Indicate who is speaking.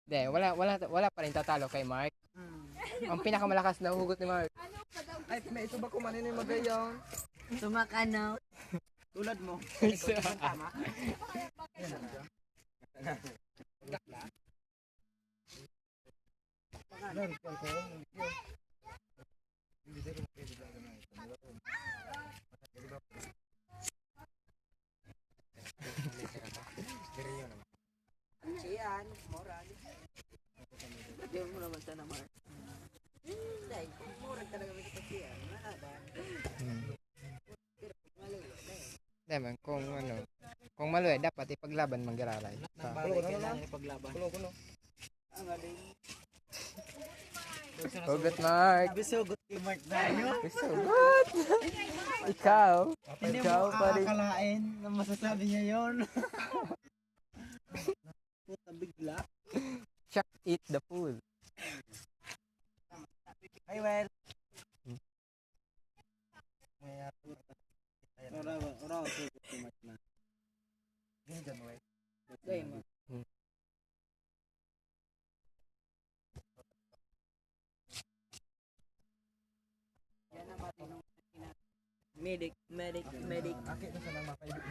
Speaker 1: Hindi, wala pa rin tatalo kay Mark. Ang pinakamalakas na hugot ni Mark.
Speaker 2: Ay, may ito ba kumanin yung magayon?
Speaker 3: Sumakanaw.
Speaker 2: Tulad mo. Tama.
Speaker 3: Siyan, moral. Hindi mo naman sa naman. Dahil, moral talaga may kapasiyan. Malaban.
Speaker 1: Hindi man, kung maluwi, dapat ipaglaban manggiraray.
Speaker 2: Bagay kailangan ipaglaban. Kulo. Ang aling.
Speaker 1: Hugot, Mark.
Speaker 2: Bisugot kay Mark tayo.
Speaker 1: Hugot. Ikaw
Speaker 2: Hindi
Speaker 1: ikaw
Speaker 2: mo
Speaker 1: pa rin.
Speaker 2: akalain na masasabi niya yon. Puta bigla.
Speaker 1: Chuck eat the food.
Speaker 2: Ay, well. Ora, sugot kay Mark na. Ganyan, well.
Speaker 3: Dahil, medic.
Speaker 2: Akit na sa nang makaibig.